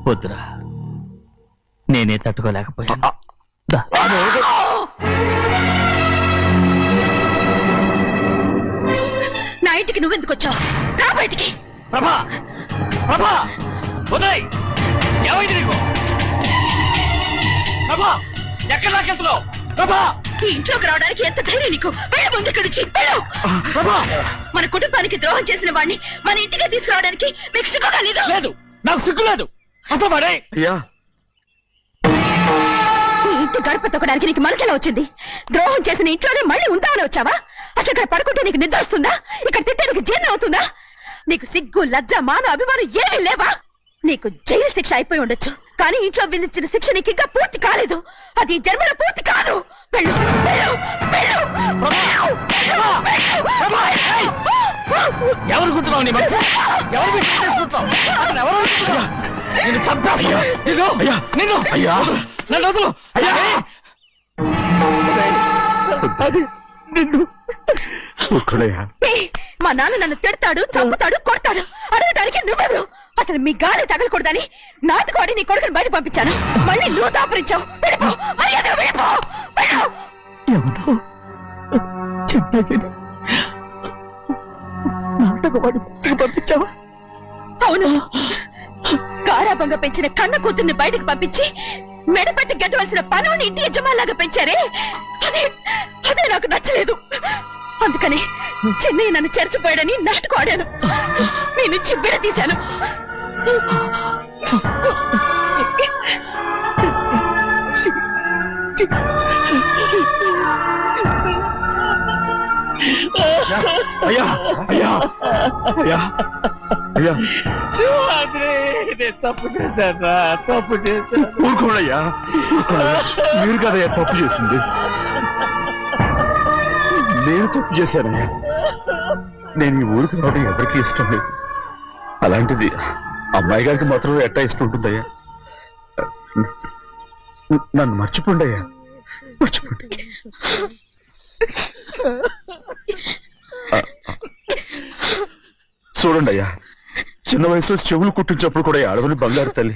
వద్దురా, నేనే తట్టుకోలేకపోయాను. నా ఇంటికి నువ్వెందుకు వచ్చావు? రా బయటికి. ప్రభా, ప్రభా, ఉదయ్, ఏమైంది నీకు? ప్రభా, ఎక్కడ దాకెళ్తున్నావు? ప్రభా, ఈ ఇంట్లోకి రావడానికి ఎంత ధైర్యం నీకు? వెళ్ళు ముందు ఇక్కడి నుంచి, వెళ్ళు. ప్రభా, మన కుటుంబానికి ద్రోహం చేసిన వాడిని మన ఇంటికి తీసుకురావడానికి మీకు సిగ్గు కాలేదు? లేదు, నాకు సిగ్గు లేదు. అసలు వాడే అయ్యా, ఈ ఇంటి గడప తొక్కడానికి నీకు మనసులో వచ్చింది. ద్రోహం చేసిన ఇంట్లోనే మళ్ళీ ఉందామని వచ్చావా? అసలు ఇక్కడ పడుకుంటే నీకు నిద్ర వస్తుందా? ఇక్కడ తింటే నీకు జీర్ణం అవుతుందా? నీకు సిగ్గు, లజ్జ, మాన, అభిమానం ఏమీ లేవా? నీకు జైలు శిక్ష అయిపోయి ఉండొచ్చు, కానీ ఇంట్లో విధించిన శిక్ష నీకు ఇంకా పూర్తి కాలేదు. అది ఈ జన్మలో పూర్తి కాదు. వెళ్ళు, వెళ్ళు, వెళ్ళు, వెళ్ళు, వెళ్ళు. ఎవరు గుర్తున్నావు? నీ మంచి ఎవరు చేసుకుంటావు? ఎవరు నిన్ను చంపేస్తా. నిన్ను అయ్యా, నన్ను వదులు. అయ్యా, అది నిన్ను ఒక్కడయ్యా. మా నాన్న నన్ను తిడతాడు, చంపుతాడు, కొడతాడు. అడగడానికి నువ్వెవరు? అసలు మీ గాలి తగలకూడదని నాటుకోడి నీ కొడుకుని బయట పంపించాను. మళ్ళీ నువ్వు దాపరించావు. వెళ్ళిపో, మర్యాదగా వెళ్ళిపో, వెళ్ళు. ఎవరు చెప్పేది? నాటకవాడి పంపించావా? అవును, గారాబంగా పెంచిన కన్న కూతుర్ని బయటకు పంపించి మెడపట్టి గట్టవలసిన పనుని ఇంటి యజమానిలాగా పెంచారే, అదే నాకు నచ్చలేదు. అందుకని చెన్నై నన్ను చెరచిపోయాడని నాటకం ఆడాను. నీ నుంచి విడదీశాను. అయ్యా, అయ్యా, అయ్యా, అయ్యా, నేను తప్పు చేశాను, తప్పు చేశాను. ఊరుకోడయ్యా, మీరు కదయ్యా తప్పు చేసింది. నేను తప్పు చేశానయ్యా. నేను ఈ ఊరికి రావడం ఎవరికి ఇష్టం లేదు. అలాంటిది అమ్మాయి గారికి మాత్రం ఎట్టా ఇష్టం ఉంటుందయ్యా. నన్ను మర్చిపోండి అయ్యా, మర్చిపోండి. చూడండి అయ్యా, చిన్న వయసులో చెవులు కుట్టించినప్పుడు కూడా అడవులు బంగారు తల్లి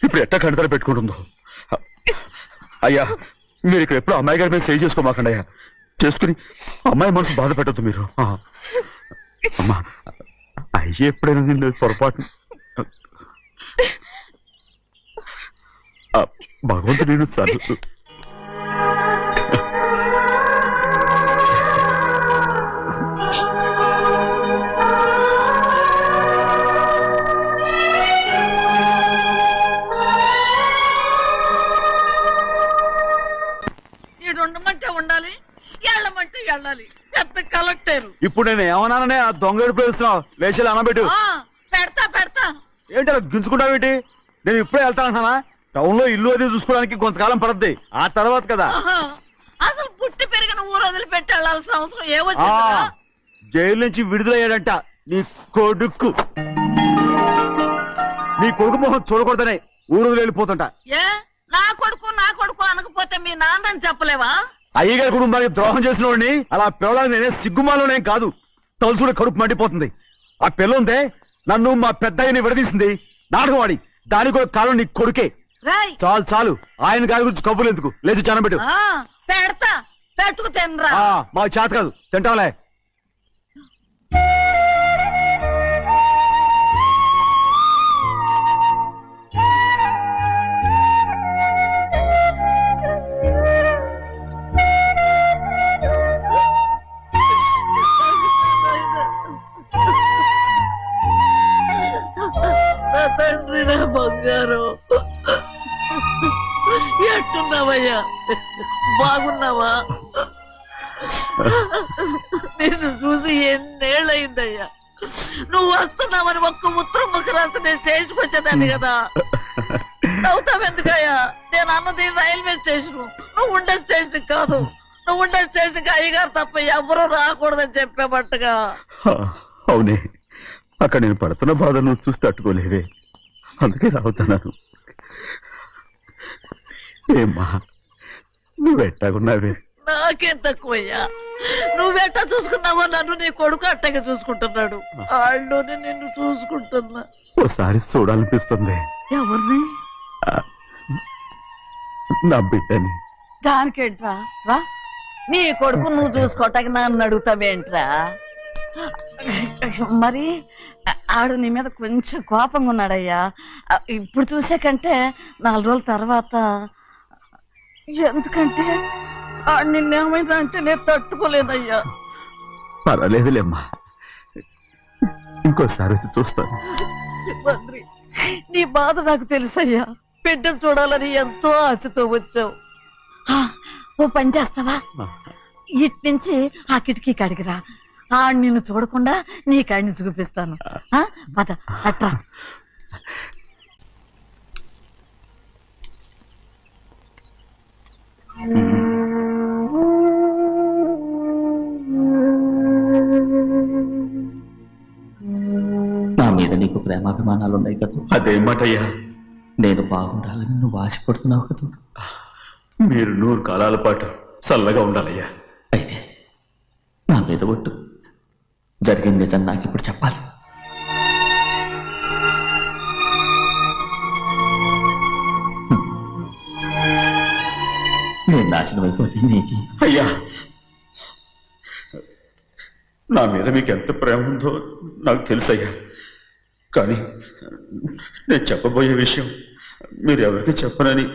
ఇప్పుడు ఎట్టా కణతలు పెట్టుకుంటుందో. అయ్యా, మీరు ఇక్కడ ఎప్పుడు అమ్మాయి గారి మీద సేవ్ చేసుకోమాకండి అయ్యా. చేసుకుని అమ్మాయి మనసు బాధ పెట్టద్దు మీరు. అమ్మా, అయ్యే ఎప్పుడైనా నేను పొరపాటు భగవంతుడు నేను సర్దు. ఉండమంటే ఉండాలి, వెళ్ళమంటే వెళ్ళాలి. పెద్ద కలెక్టర్. ఇప్పుడు నేను ఏమన్నాననే ఆ దొంగ పేరుస్తున్నావు. లేచేలా అనబెట్టు. పెడతా పెడతా. ఏంటి అలా గించుకుంటావేంటి? నేను ఇప్పుడే వెళ్తానంటానా? టౌన్ లో ఇల్లు అది చూసుకోవడానికి కొంతకాలం పడద్ది. ఆ తర్వాత కదా. అసలు పుట్టి పెరిగిన ఊరు వదిలిపెట్టి వెళ్ళాల్సిన అవసరం ఏమొచ్చింది? జైలు నుంచి విడుదలయ్యాడంట నీ కొడుకు. నీ కొడుకు మొహం చూడకూడదనే ఊరు వెళ్ళిపోతుంట. ఏ నా కొడుకు అనకపోతే మీ నాన్నని చెప్పలేవా? అయ్యగారి కుటుంబానికి ద్రోహం చేసిన వాడిని అలా పిల్లలని నేనే సిగ్గుమాలోనేం కాదు. తలుచుడు కడుపు మండిపోతుంది. ఆ పిల్లందే నన్ను మా పెద్దయ్యని విడదీసింది. నాటకవాడి దాని కూడా కాలం నీ కొడుకే. చాలు చాలు, ఆయన గారి గురించి కబుర్లు ఎందుకు? లేచి చనబెట్టు. పెడతా, పెట్టుకు తినరా. మా చేత కాదు, తింటాంలే. తండ్రి, నా బంగారు, ఎట్టున్నావయ్యా? బాగున్నావా? నిన్ను చూసి ఎన్నేళ్ళయిందయ్యా. నువ్వు వస్తున్నావని ఒక్క ఉత్తరం ముక్క రాస్తే నేను స్టేషన్కి వచ్చేదాన్ని కదా. నవ్వుతావెందుకయ్యా? నేను అన్నది రైల్వే స్టేషన్, నువ్వు ఉండే స్టేషన్ కాదు. నువ్వు ఉండే స్టేషన్కి అయ్యగారు తప్ప ఎవరూ రాకూడదని చెప్పేమట్టుగా. అవునే, అక్కడ నేను పడుతున్న బాధ నువ్వు చూసి తట్టుకోలేవే, అందుకే రావుతున్నాను. ఏమ్మా, నువ్వు ఎట్టాగున్నావే? నాకేం తక్కువయ్యా. నువ్వెట్టా చూసుకున్నావో నన్ను నీ కొడుకు అట్టగా చూసుకుంటున్నాడు. వాళ్ళలోనే నిన్ను చూసుకుంటున్నా. ఓసారి చూడాలనిపిస్తుంది ఎవరిని? నా బిడ్డని. దానికేంట్రా, రా. నీ కొడుకు నువ్వు చూసుకోవటానికి నన్ను అడుగుతావేంట్రా? మరి ఆడు నీ మీద కొంచెం కోపంగా ఉన్నాడయ్యా. ఇప్పుడు చూసే కంటే 4 రోజుల తర్వాత. ఎందుకంటే ఆడు నిన్నేమైందా అంటే నేను తట్టుకోలేదయ్యా. పర్వాలేదులేమ్మా, ఇంకోసారి వచ్చి చూస్తాను. శివాద్రి, నీ బాధ నాకు తెలుసయ్యా. బిడ్డను చూడాలని ఎంతో ఆశతో వచ్చావు. ఓ పని చేస్తావా? ఇటు నుంచి ఆ కిటికీ కడిగిరా. ఆడు నిన్ను చూడకుండా నీ కాడిని చూపిస్తాను. పద అట్రా. నా మీద నీకు ప్రేమాభిమానాలు ఉన్నాయి కదా. అదేమాటయ్యా, నేను బాగుండాలని నువ్వు ఆశపడుతున్నావు కదా. మీరు 100 కాలాల పాటు చల్లగా ఉండాలయ్యా. అయితే నా మీద ఒట్టు, జరిగిన నిజం నాకు ఇప్పుడు చెప్పాలి. నేను నాశనం అయిపోతే నీకు. అయ్యా, నా మీద మీకు ఎంత ప్రేమ ఉందో నాకు తెలుసయ్యా. కానీ నేను చెప్పబోయే విషయం మీరు ఎవరికి చెప్పనని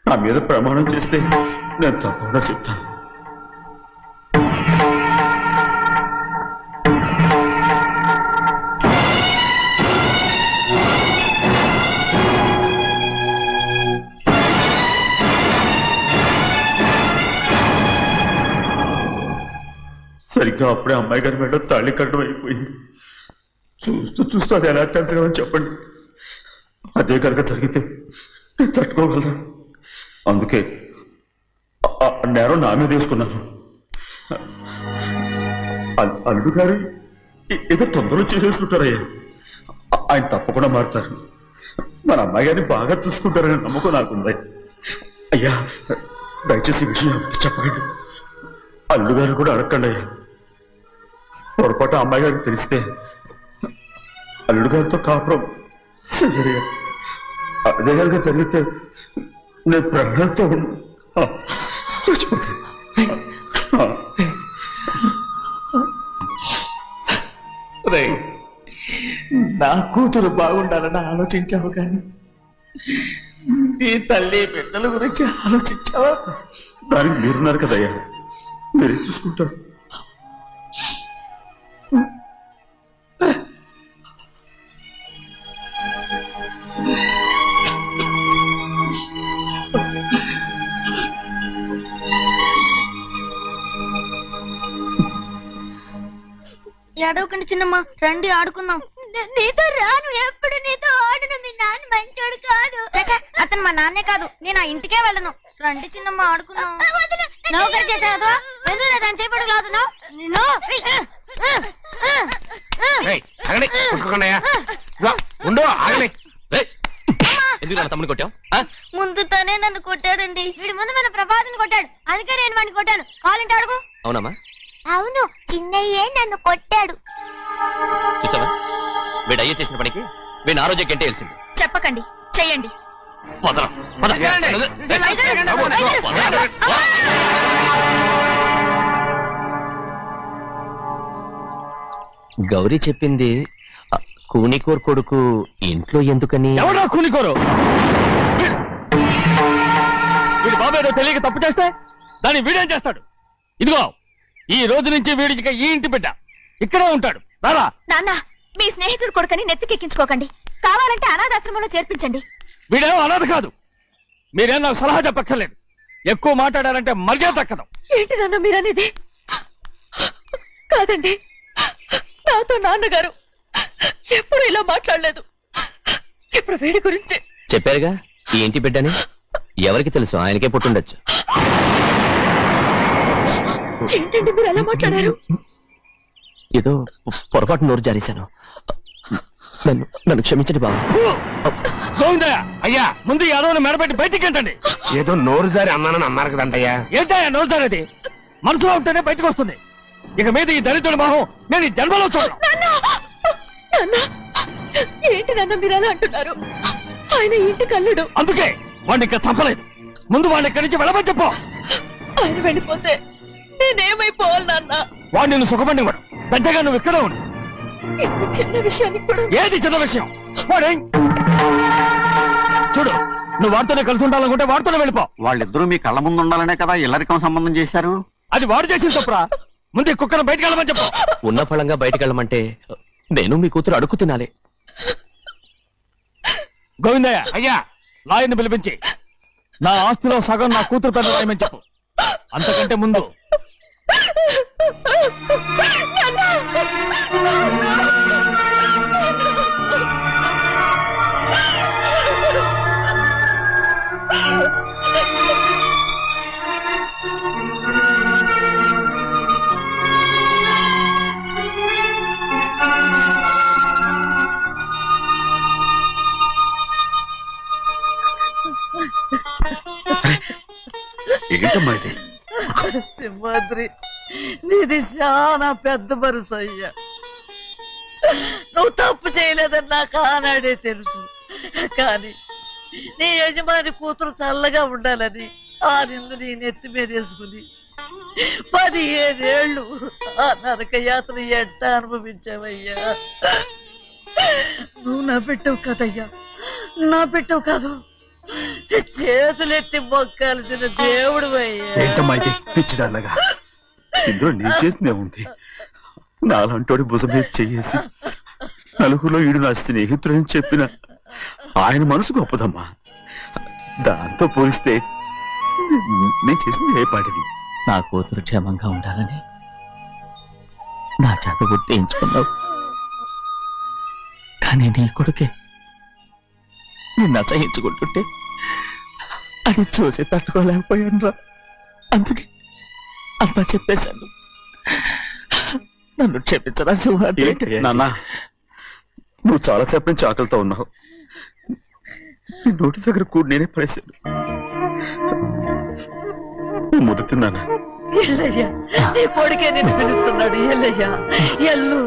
నా మీద ప్రమాణం చేస్తే నేను తప్పకుండా చెప్తాను. సరిగ్గా అప్పుడే అమ్మాయి గారి మెడలో తాళి కట్టడం అయిపోయింది. చూస్తూ చూస్తూ అది ఎలా తెంచగలని చెప్పండి. అదే కనుక జరిగితే నేను తట్టుకోగలరా? అందుకే నేరం నా మీద తీసుకున్నాను. అల్లుడు గారు ఏదో తొందరలో చేసేసుకుంటారయ్యా. ఆయన తప్పకుండా మారుతారు. మన అమ్మాయి గారిని బాగా చూసుకుంటారనే నమ్మకం నాకుంది. అయ్యా, దయచేసి ఈ విషయం ఎవరికి చెప్పకండి. అల్లుడు గారు కూడా అడగండి అయ్యా. పొరపాటు అమ్మాయి గారికి తెలిస్తే అల్లుడు గారితో కాపురం సరిగా అదే కనుక జరిగితే నేను ప్రాణాలతో చచ్చిపోతాను. నా కూతురు బాగుండాలని ఆలోచించావు, కానీ నీ తల్లి బిడ్డల గురించి ఆలోచించావా? దానికి మీరున్నారు కదయ్యా, మీరే చూసుకుంటారు. ఏడవకండి చిన్నమ్మ, రండి ఆడుకుందాం. నీతో రాను, ఎప్పుడు నీతో ఆడను. మీ నాన్న మంచోడు కాదు. అతను మా నాన్నే కాదు, నేను ఆ ఇంటికే వెళ్ళను. రండి చిన్నమ్మ ఆడుకుందాం. నౌకరు చేసావు ఎందుకు దాని చేపడు కాదున్నావు? తమ్ముని కొట్టావు? ముందు తనే నన్ను కొట్టాడండి. వీడి ముందు మన ప్రభాతం కొట్టాడు, అందుకే నేను వాడిని కొట్టాను. కావాలంటే అడుగు. అవునమ్మా? అవును, చిన్నయ్యే నన్ను కొట్టాడు. చూసావా, వీడు అయ్యే చేసిన పనికి వీడిని ఆ రోజే గంటే తెలిసింది. చెప్పకండి, చెయ్యండి. గౌరీ చెప్పింది కూనికోర్ కొడుకు ఇంట్లో ఎందుకని. ఎవరా కూనికోరు? వీడి బాబేదో తెలియక తప్పు చేస్తే దాన్ని వీడేం చేస్తాడు? ఇదిగో, ఈ రోజు నుంచి వీడికి ఈ ఇంటి బిడ్డ ఇక్కడే ఉంటాడు. రారా. నాన్న, మీ స్నేహితుడు కొడుకని నెత్తికెక్కించుకోకండి. కావాలంటే అనాథాశ్రమంలో చేర్పించండి. వీడేమో అనాథ కాదు. మీరేం నాకు సలహా చెప్పక్కర్లేదు. ఎక్కువ మాట్లాడారంటే మర్యాద తక్కదు. ఏంటి నాన్న మీరనేది? కాదండి, నాతో నాన్నగారు ఎప్పుడు ఇలా మాట్లాడలేదు. ఇప్పుడు వీడి గురించి చెప్పారుగా ఈ ఇంటి బిడ్డని. ఎవరికి తెలుసు, ఆయనకే పుట్టుండొచ్చు. ఏంటండి మీరు ఎలా మాట్లాడారు? ఏదో పొరపాటు నోరు జారేశాను. నన్ను క్షమించండి బాబు. గోవిందయ్య అయ్యా ముందు ఈ అడవుని మెడబెట్టి బయటికి ఏంటండి? ఏదో నోరు జారి అన్నానని అన్నారు కదంటయ్యా. ఏంటయ్యా నోల్చారది? మనసులో ఉంటేనే బయటకు వస్తుంది. ఇక మీద ఈ దరిద్రుడి మొహం నేను ఈ జన్మలో చూడను. ఏంటి నాన్న మీరు అలా అంటున్నారు? ఆయన ఇంటి కల్లుడు. అందుకే వాడిని ఇంకా చంపలేదు. ముందు వాడిని ఇక్కడి నుంచి వెళ్ళమని చెప్పు. ఆయన వెళ్ళిపోతే నేనేమైపోవాలి నాన్న? వాడు నిన్ను సుఖపడివాడు. పెద్దగా నువ్వు ఇక్కడే ఉండు. ఇంత చిన్న విషయానికి కూడా ఏది చిన్న విషయం? వాడే చూడు, నువ్వు వాడితోనే కలిసి ఉండాలనుకుంటే వాడితోనే వెళ్ళిపో. వాళ్ళిద్దరూ మీ కళ్ళ ముందు ఉండాలనే కదా ఇల్లరికం సంబంధం చేశారు. అది వాడు చేసిన తప్పురా. ముందు ఈ కుక్కను బయటకు వెళ్ళమని చెప్పు. ఉన్న ఫలంగా బయటికి వెళ్ళమంటే నేను మీ కూతురు అడుగు తినాలి. గోవిందయ్య అయ్యా లాయర్ని పిలిపించి నా ఆస్తిలో సగం నా కూతురు పెద్ద రాయమని చెప్పు. అంతకంటే ముందు ఏంటమ్మా ఇది? సింహాద్రి, నీది చాలా పెద్ద మనసు అయ్యా. నువ్వు తప్పు చేయలేదని నాకు ఆనాడే తెలుసు. కానీ నీ యజమాని కూతురు చల్లగా ఉండాలని ఆ నిందు నీ నెత్తి మీద వేసుకుని 15 ఏళ్ళు ఆ నరక యాత్ర ఎట్ట అనుభవించావయ్యా. నువ్వు నా పెట్టవు కదయ్యా, నా పెట్టవు కాదు, చేతులెత్తి మొక్కాల్సిన దేవుడు అయ్యా. ఏంటమ్మా ఇది పిచ్చిదాన్నగా? ఇందులో నేను చేసినే ఉంది. నాలంటోడి భుజం మీద చెయ్యేసి నలుగురిలో ఈడు నా స్నేహితుడని చెప్పిన ఆయన మనసు గొప్పదమ్మా. దాంతో పోలిస్తే నేను చేసింది ఏ పాటిది? నా కూతురు క్షేమంగా ఉండాలని నా చేత గుర్తించుకున్నావు. కానీ నీ కొడుకే నిన్ను అసహించుకుంటుంటే అది చూసి తట్టుకోలేకపోయాను రా. అందుకే అంతా చెప్పేశాను. నన్ను క్షమించరా సింహాద్రి. నాన్న, నువ్వు చాలాసేపు నుంచి ఆకలితో ఉన్నావు. నీ నోటి దగ్గర కూడా నేనే పడేశాను. ముద్ద తిన్నానా? ఎల్లయ్యా, నీ కొడుకే నిన్ను పిలుస్తున్నాడు. ఎల్లయ్యా, ఎల్లు.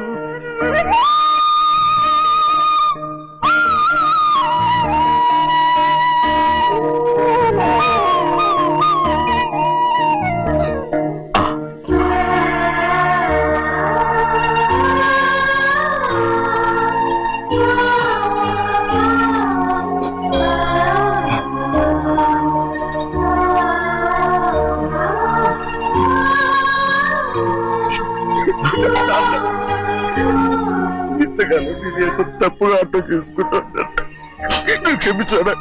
ఇంతకాలం నేను ఎంత తప్పుగా అర్థం చేసుకుంటాను. నువ్వు క్షమించానా?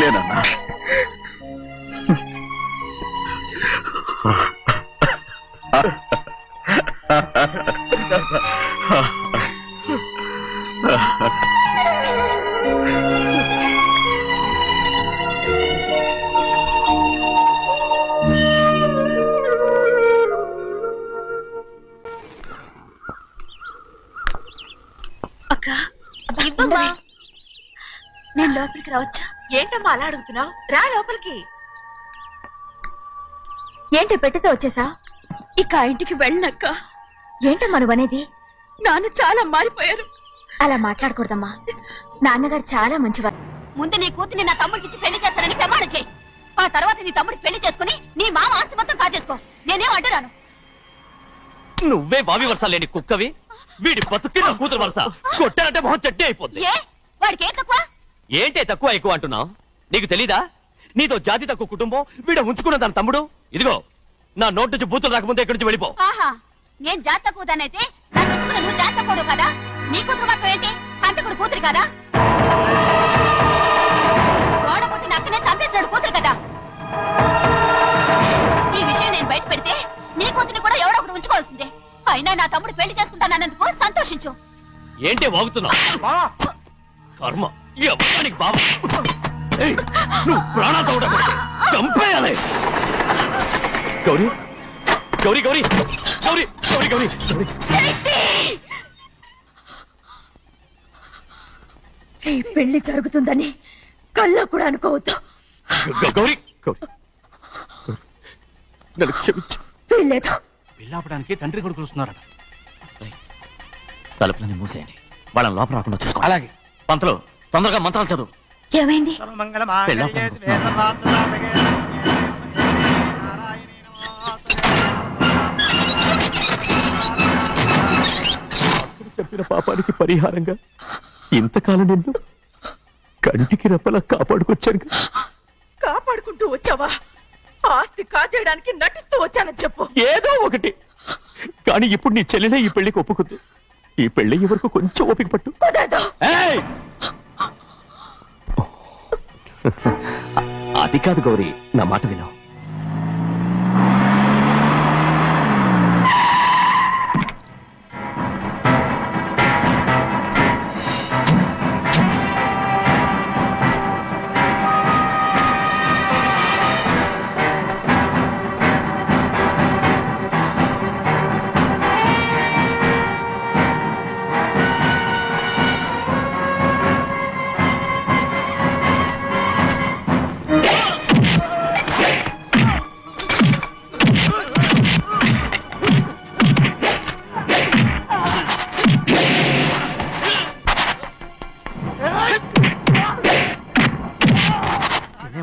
లేనన్నా, అక్క ఇవ్వమ్మా. నేను లోపలికి రావచ్చా? ఏంటమ్మా అలా అడుగుతున్నావు? రా లోపలికి. ఏంటి పెట్టితే వచ్చేసా? ఇక ఆ ఇంటికి వెళ్ళనక్క. ఏంటమ్మా నువ్వు అనేది? నాన్న చాలా మారిపోయారు. అలా మాట్లాడకూడదమ్మా. నాన్నగారు చాలా మంచివారు. ముందు నీ కూతుర్ని నా తమ్ముడికి పెళ్లి చేస్తానని ప్రమాణం చేయి. ఆ తర్వాత నీ తమ్ముడికి పెళ్లి చేసుకుని నీ మామ ఆస్తి మొత్తం కాజేసుకో. నేనేం అడ్డరాను. నువ్వే బావి వరుస లేని కుక్కవి. వీడి బతుక్కి నా కూతురు వరుస. కొట్టానంటే మొహం చెట్టే అయిపోద్ది. ఏ వాడికి ఏం తక్కువ? ఏంటే తక్కువ ఎక్కువ అంటున్నావు? నీకు తెలీదా? నీతో జాతి తక్కువ కుటుంబం వీడ ఉంచుకున్న దాని తమ్ముడు. ఇదిగో నా నోటు నుంచి బూతులు రాకముందే ఇక్కడి నుంచి వెళ్ళిపో. ఆహా, నేను జాత కూదానైతే నన్ను ఉంచుకున్న నువ్వు జాత కూడు కదా. నీ కూతురు మాత్రం ఏంటి? అంతకుడు కూతురు కదా. గోడ పుట్టిన అక్కనే చంపేశాడు కూతురు కదా. ఈ విషయం నేను బయట పెడితే నీ కూతురిని కూడా ఎవడో ఒకటి ఉంచుకోవాల్సిందే. అయినా నా తమ్ముడు పెళ్లి చేసుకుంటానన్నందుకు సంతోషించు. ఏంటి వాగుతున్నావు? కర్మ ఎవరికి బావ. ఏయ్, నువ్వు ప్రాణాలతో ఉండకూడదు. చంపేయాలి. గౌరీ గౌరీ గౌరీ గౌరీ గౌరీ గౌరీ గౌరీ. ఈ పెళ్లి జరుగుతుందని కల్లో కూడా అనుకోవద్దు. గౌరీ నన్ను క్షమించు. వీల్లేదు. పెళ్ళాపడానికి తండ్రి కొడుకులు వస్తున్నారట. తలుపులని మూసేయండి, వాళ్ళని లోపల రాకుండా చూసుకో. అలాగే. పంతులు తొందరగా మంత్రాలు చదువు. ఏమైంది? పెళ్ళాపడానికి వస్తున్నారు. చెప్పిన పాపానికి పరిహారంగా ఇంతకాలం నిన్ను కంటికి రెప్పలా కాపాడుకొచ్చాను. కాపాడుకుంటూ వచ్చావా? ఆస్తి కాజేయడానికి నటిస్తూ వచ్చానని చెప్పు. ఏదో ఒకటి, కానీ ఇప్పుడు నీ చెల్లెలే ఈ పెళ్లికి ఒప్పుకుంది. ఈ పెళ్లి వరకు కొంచెం ఓపిక పట్టు. కుదరదు. ఏయ్! అది కాదు గౌరీ, నా మాట విను.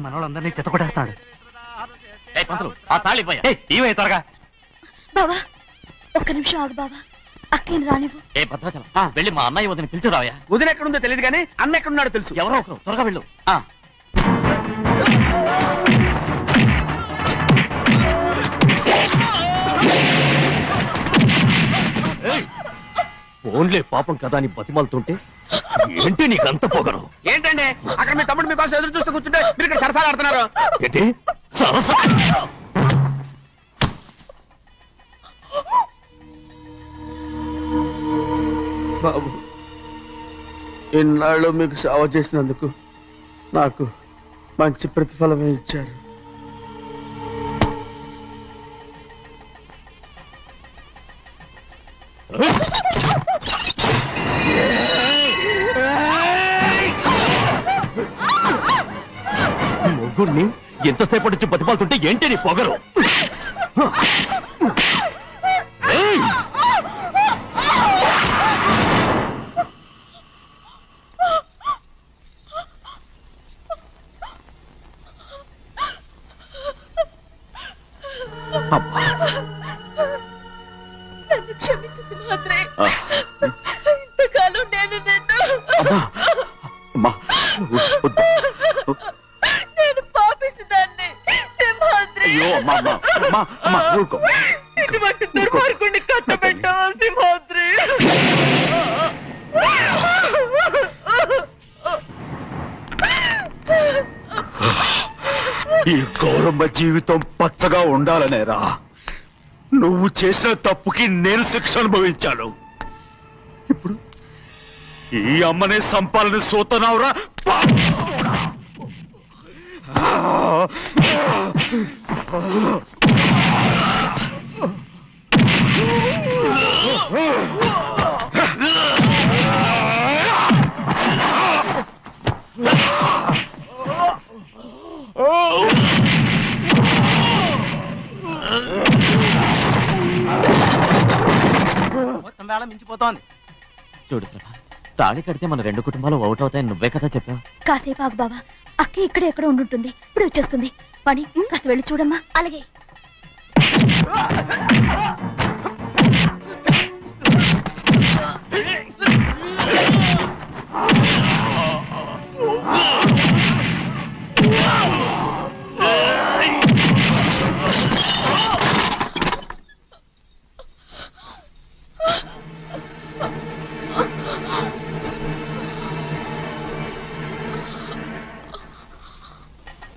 మనోళ్ళందరినీ చెత్తకొట్టేస్తాడు. పంతులు ఆ తాళి ఇవే త్వరగా. బావా ఒక్క నిమిషం ఆగు బావా. అక్కేం రానివ్వు. ఏ భద్రాచలం, వెళ్ళి మా అన్నయ్య వదిన పిలిచి రావయ్యా. వదిన ఎక్కడుందో తెలియదు కానీ అన్న ఎక్కడున్నాడో తెలుసు. ఎవరో ఒకరు త్వరగా వెళ్ళు. ఫోన్లే పాపం కదా అని బతిమాలుతుంటే ఏంటి నీకంత పొగరు? ఏంటండి అక్కడ మీ తమ్ముడు మీకోసం ఎదురు చూస్తూ కూర్చుంటే మీరు ఇక్కడ సరసాలు ఆడుతున్నారు. ఏంటి సరస? బాబు, ఇన్నాళ్ళు మీకు సేవ చేసినందుకు నాకు మంచి ప్రతిఫలమే ఇచ్చారు. మొగుణ్ణి ఎంతసేపటి నుంచి బతిమాలుతుంటే ఏంటి నీ పొగరు? ఏయ్! నన్ను క్షమించు సింహాద్రి. ఇంతకాలం నేను నిన్ను నేను పాపిస్తుదాన్ని సింహాద్రి. ఇటువంటి దుర్మార్గుడిని కట్టబెట్టావా సింహాద్రి? ఈ గౌరమ్మ జీవితం పచ్చగా ఉండాలనేరా నువ్వు చేసిన తప్పుకి నేను శిక్ష అనుభవించాను. ఇప్పుడు ఈ అమ్మనే సంపాలని సోతనావురా. మొత్తం వేళ మించిపోతోంది. చూడు ప్రభా, తాళి కడితే మన రెండు కుటుంబాలు అవుట్ అవుతాయని నువ్వే కదా చెప్పావు. కాసేపు ఆగు బావా. అక్క ఇక్కడే ఎక్కడ ఉండుంటుంది. ఇప్పుడు వచ్చేస్తుంది. పని కాస్త వెళ్ళి చూడమ్మా. అలాగే.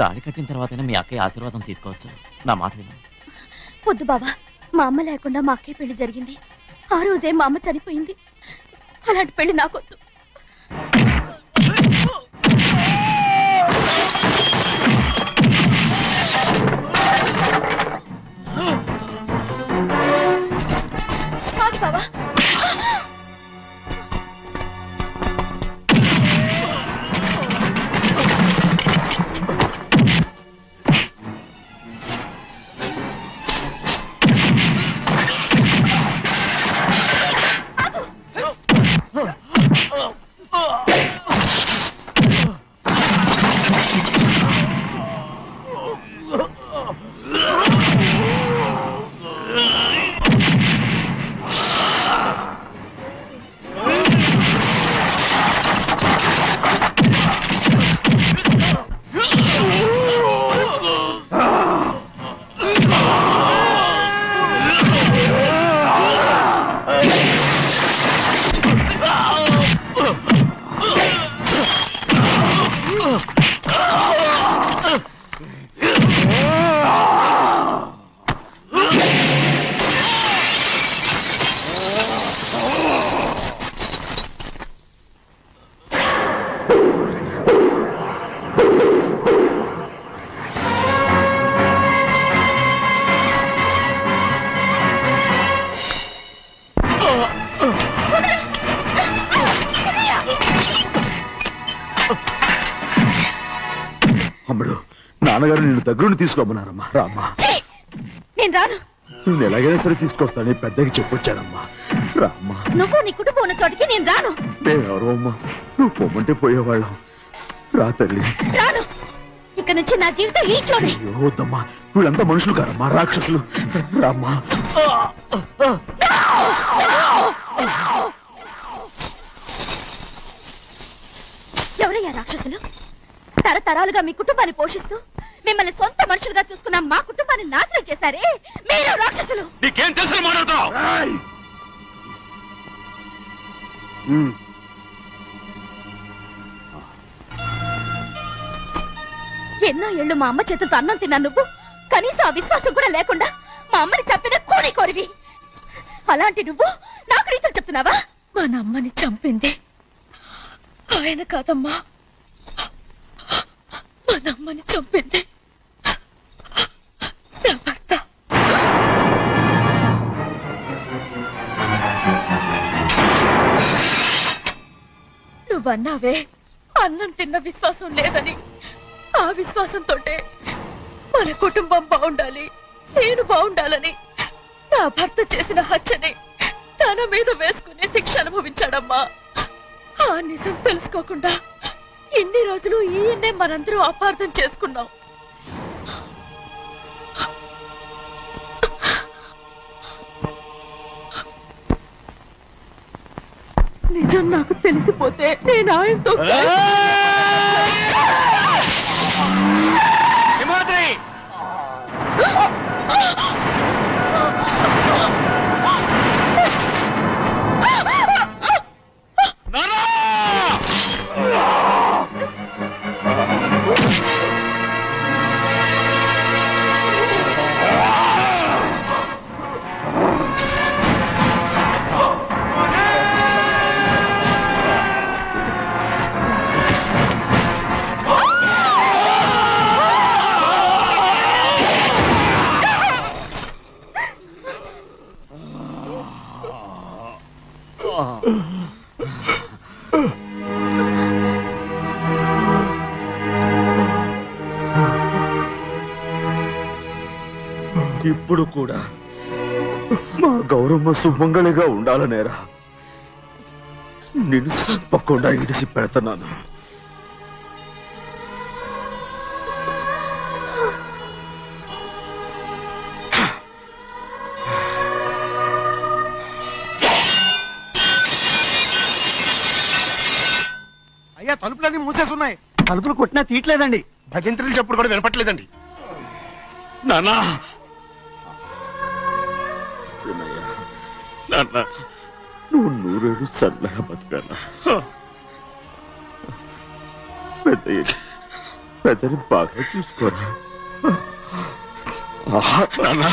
తాళి కట్టిన తర్వాతైనా మీ అక్కయ్య ఆశీర్వాదం తీసుకోవచ్చు. నా మాట విను. వద్దు బావా. మా అమ్మ లేకుండా మా అక్కయ్య పెళ్లి జరిగింది. ఆ రోజే మా అమ్మ చనిపోయింది. అలాంటి పెళ్లి నాకొద్దు. బావా అమ్ముడు నాన్నగారు నిన్ను దగ్గరుండి తీసుకోమన్నారమ్మా రామ్మా. ఛీ! నేను రాను. నేను ఎలాగైనా సరే తీసుకొస్తానని పెద్దకి చెప్పొచ్చానమ్మా. రామ్మా. నువ్వు నీ కుటుంబం ఉన్న చోటికి నేను రాను. నేనెవరు అమ్మా, నువ్వు పొమ్మంటే పోయేవాళ్ళం. రా తల్లి. రాను. ఇక్కడ నుంచి నా జీవితం ఈ ఇంట్లోనే. అయ్యో వద్దమ్మా, వీళ్ళంతా మనుషులు కారమ్మా, రాక్షసులు. రామ్మా. ఎవరయ్యా రాక్షసులు? తరతరాలుగా మీ కుటుంబాన్ని పోషిస్తూ మిమ్మల్ని సొంత మనుషులుగా చూసుకున్న మా కుటుంబాన్ని నాశనం చేశారే మీరు రాక్షసులు. నీకేం తెలుసు మాట్లాడతావు? ఎన్నో ఏళ్ళు మా అమ్మ చేతులతో అన్నం తిన్నా నువ్వు కనీసం ఆ విశ్వాసం కూడా లేకుండా మా అమ్మని చంపిన కోడి కోరివి. అలాంటి నువ్వు నాకు రీతులు చెప్తున్నావా? మా అమ్మని చంపింది ఆయన కాదమ్మా, మా అమ్మని చంపింది నా భర్త. నువ్వన్నావే అన్నం తిన్న విశ్వాసం లేదని. ఆ విశ్వాసంతో మన కుటుంబం బాగుండాలి, నేను బాగుండాలని నా భర్త చేసిన హత్యని తన మీద వేసుకునే శిక్ష అనుభవించాడమ్మా. ఆ నిజం తెలుసుకోకుండా ఇన్ని రోజులు ఈయన్నే మనందరం అపార్థం చేసుకున్నాం. నిజం నాకు తెలిసిపోతే నేను ఆయనతో సింహాద్రి ఇప్పుడు కూడా మా గౌరమ్మ సుమంగళిగా ఉండాలనేరా నేను తప్పకుండా ఇడిసి పెడతాను. అయ్యా తలుపులన్నీ మూసేసున్నాయి. తలుపులు కొట్టినా తీయట్లేదండి. భజంత్రులు చెప్పుడు కూడా వినపట్లేదండి. నాన్నా సినయ్య, నాన్న నువ్వు నూరేళ్ళు చల్లగా బతకాల. పెద్దని బాగా చూసుకోరా నాన్న.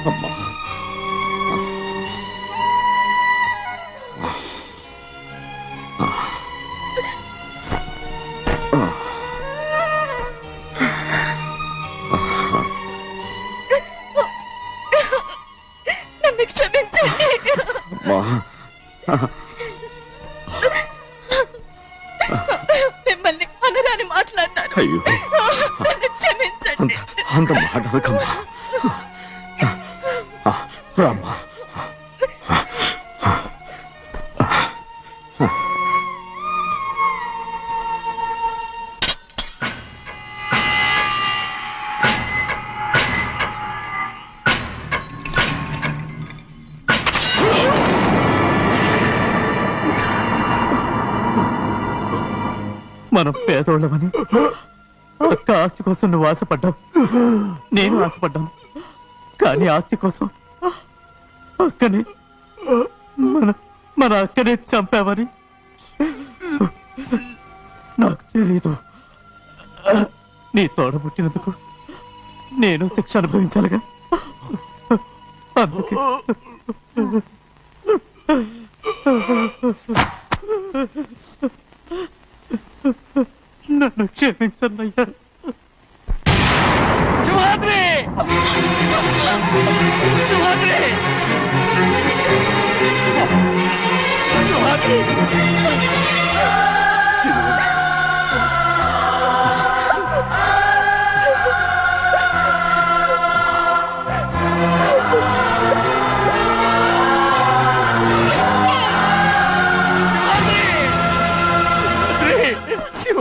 అమ్మా నన్ను క్షమించండి. మిమ్మల్ని అనరాని మాట్లాడినాను. అయ్యో నన్ను క్షమించండి. అంత మాటలకమ్మా. రామ్మా. మనం పేదోళ్ళమని అక్క ఆస్తి కోసం నువ్వు ఆశపడ్డావు, నేను ఆశపడ్డాను. కానీ ఆస్తి కోసం అక్కని మన అక్కనే చంపావని నాకు తెలీదు. నీ తోడ పుట్టినందుకు నేను శిక్ష అనుభవించాలిగా. అందుకే నన్ను క్షమించన్నయ్యా. సింహాద్రి సింహాద్రి సింహాద్రి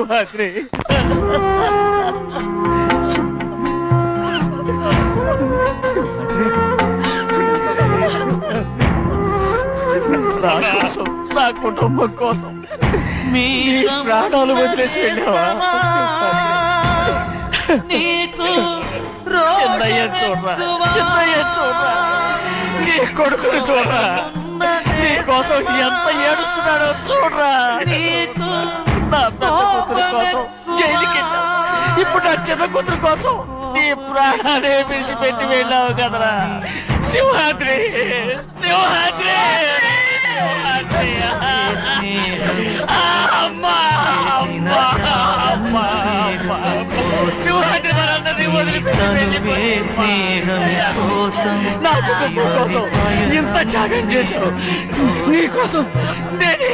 సింహాద్రి నా కోసం నా కుటుంబం కోసం మీ ప్రాణాలు వదిలేసి వెళ్ళావా చిన్నయ్య చూడరా చిన్నయ్య చూడరా నీ కొడుకుని చూడరా నీ కోసం ఎంత ఏడుస్తున్నాడో చూడరా నా పెద్ద కూతురు కోసం జైలుకి వెళ్ళావు ఇప్పుడు నా చిన్న కూతురు కోసం నీ ప్రాణాలే విడిచిపెట్టి వెళ్ళావు కదరా సింహాద్రి సింహాద్రి సింహాద్రి అమ్మా అమ్మా అమ్మా అమ్మా సింహాద్రి మనందరినీ వదిలిపెట్టి నా కుటుంబం కోసం ఇంత త్యాగం చేశావు నీ కోసం నేను